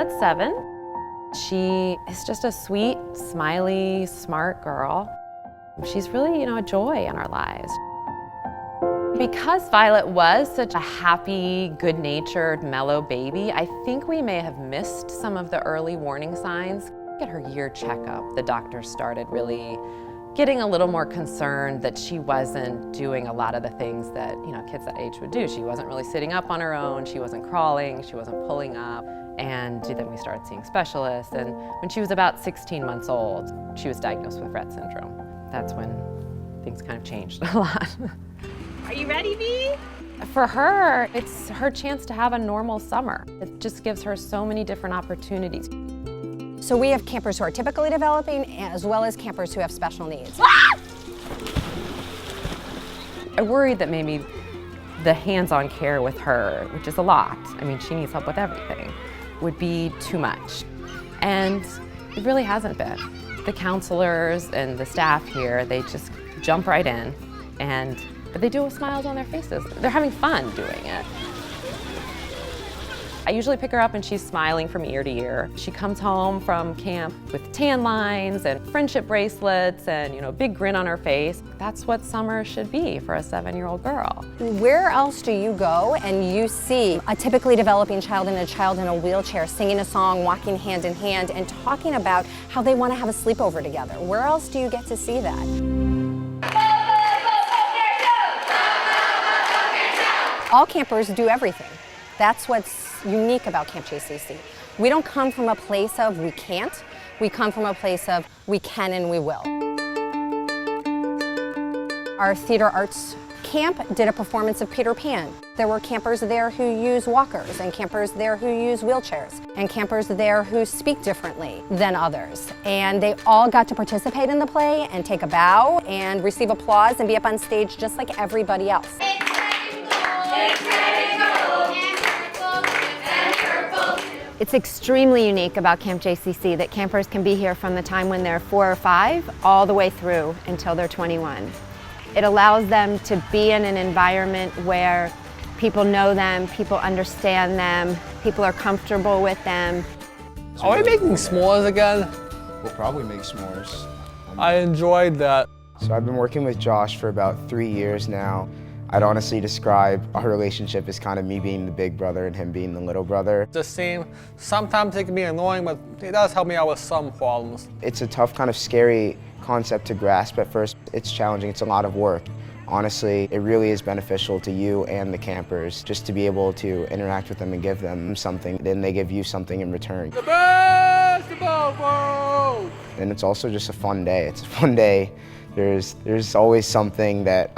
Violet's 7. She is just a sweet, smiley, smart girl. She's really, a joy in our lives. Because Violet was such a happy, good-natured, mellow baby, I think we may have missed some of the early warning signs. At her year checkup, the doctors started really getting a little more concerned that she wasn't doing a lot of the things that kids that age would do. She wasn't really sitting up on her own, she wasn't crawling, she wasn't pulling up. And then we started seeing specialists, and when she was about 16 months old, she was diagnosed with Rett syndrome. That's when things kind of changed a lot. Are you ready, Bee? For her, it's her chance to have a normal summer. It just gives her so many different opportunities. So we have campers who are typically developing as well as campers who have special needs. I worried that maybe the hands-on care with her, which is a lot, she needs help with everything, would be too much. And it really hasn't been. The counselors and the staff here, they just jump right in, but they do it with smiles on their faces. They're having fun doing it. I usually pick her up and she's smiling from ear to ear. She comes home from camp with tan lines and friendship bracelets and a big grin on her face. That's what summer should be for a 7-year-old girl. Where else do you go and you see a typically developing child and a child in a wheelchair singing a song, walking hand in hand, and talking about how they want to have a sleepover together? Where else do you get to see that? All campers do everything. That's what's unique about Camp JCC. We don't come from a place of we can't, we come from a place of we can and we will. Our theater arts camp did a performance of Peter Pan. There were campers there who use walkers, and campers there who use wheelchairs, and campers there who speak differently than others. And they all got to participate in the play and take a bow and receive applause and be up on stage just like everybody else. It's extremely unique about Camp JCC that campers can be here from the time when they're 4 or 5 all the way through until they're 21. It allows them to be in an environment where people know them, people understand them, people are comfortable with them. Are we making s'mores again? We'll probably make s'mores. I enjoyed that. So I've been working with Josh for about 3 years now. I'd honestly describe our relationship as kind of me being the big brother and him being the little brother. The same. Sometimes it can be annoying, but it does help me out with some problems. It's a tough, kind of scary concept to grasp at first. It's challenging, it's a lot of work. Honestly, it really is beneficial to you and the campers just to be able to interact with them and give them something, then they give you something in return. The basketball world! And it's also just a fun day. It's a fun day. There's always something that's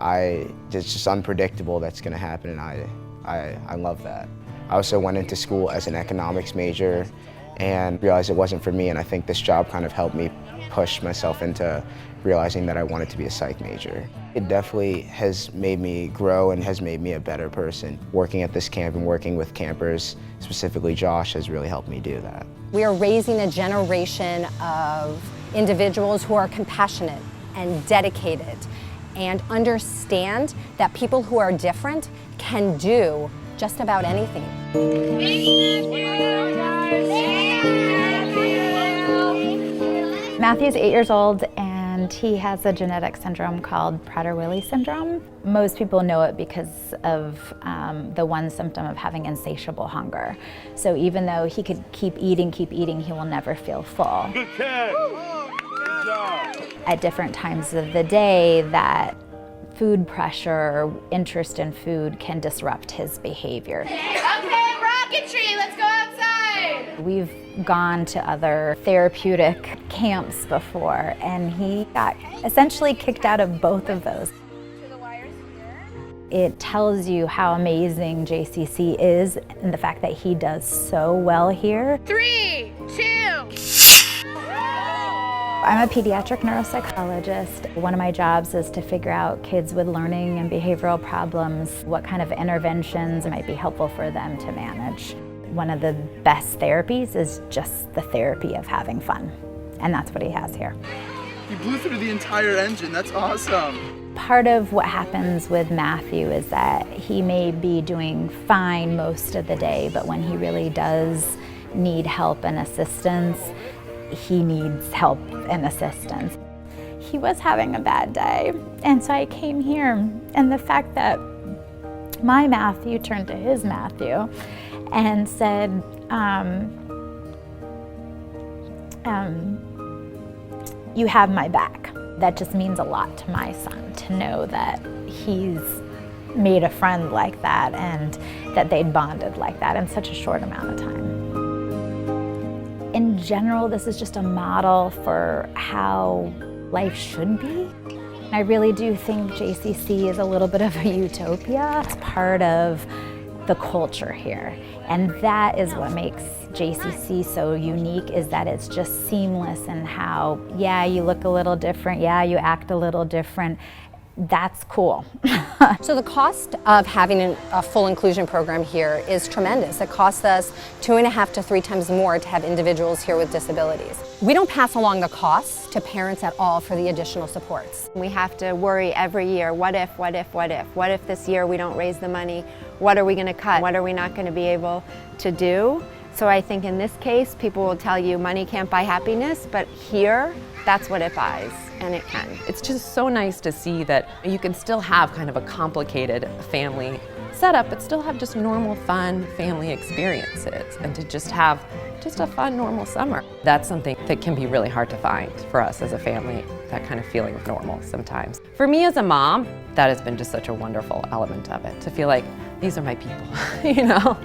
just unpredictable that's gonna happen, and I love that. I also went into school as an economics major and realized it wasn't for me, and I think this job kind of helped me push myself into realizing that I wanted to be a psych major. It definitely has made me grow and has made me a better person. Working at this camp and working with campers, specifically Josh, has really helped me do that. We are raising a generation of individuals who are compassionate and dedicated and understand that people who are different can do just about anything. Matthew's 8 years old and he has a genetic syndrome called Prader-Willi syndrome. Most people know it because of the one symptom of having insatiable hunger. So even though he could keep eating, he will never feel full. Good catch. Good job. At different times of the day, that food pressure or interest in food can disrupt his behavior. Okay, rocketry, let's go outside. We've gone to other therapeutic camps before, and he got essentially kicked out of both of those. It tells you how amazing JCC is and the fact that he does so well here. 3, 2. I'm a pediatric neuropsychologist. One of my jobs is to figure out kids with learning and behavioral problems, what kind of interventions might be helpful for them to manage. One of the best therapies is just the therapy of having fun, and that's what he has here. You blew through the entire engine, that's awesome. Part of what happens with Matthew is that he may be doing fine most of the day, but when he really does need help and assistance, he needs help and assistance. He was having a bad day, and so I came here, and the fact that my Matthew turned to his Matthew and said, you have my back. That just means a lot to my son, to know that he's made a friend like that and that they'd bonded like that in such a short amount of time. In general, this is just a model for how life should be. I really do think JCC is a little bit of a utopia. It's part of the culture here. And that is what makes JCC so unique, is that it's just seamless in how, yeah, you look a little different, yeah, you act a little different. That's cool. So the cost of having a full inclusion program here is tremendous. It costs us 2.5 to 3 times more to have individuals here with disabilities. We don't pass along the costs to parents at all for the additional supports. We have to worry every year, what if? What if this year we don't raise the money? What are we going to cut? What are we not going to be able to do? So I think in this case, people will tell you money can't buy happiness, but here, that's what it buys, and it can. It's just so nice to see that you can still have kind of a complicated family setup, but still have just normal, fun family experiences, and to just have just a fun, normal summer. That's something that can be really hard to find for us as a family, that kind of feeling of normal sometimes. For me as a mom, that has been just such a wonderful element of it, to feel like these are my people, you know?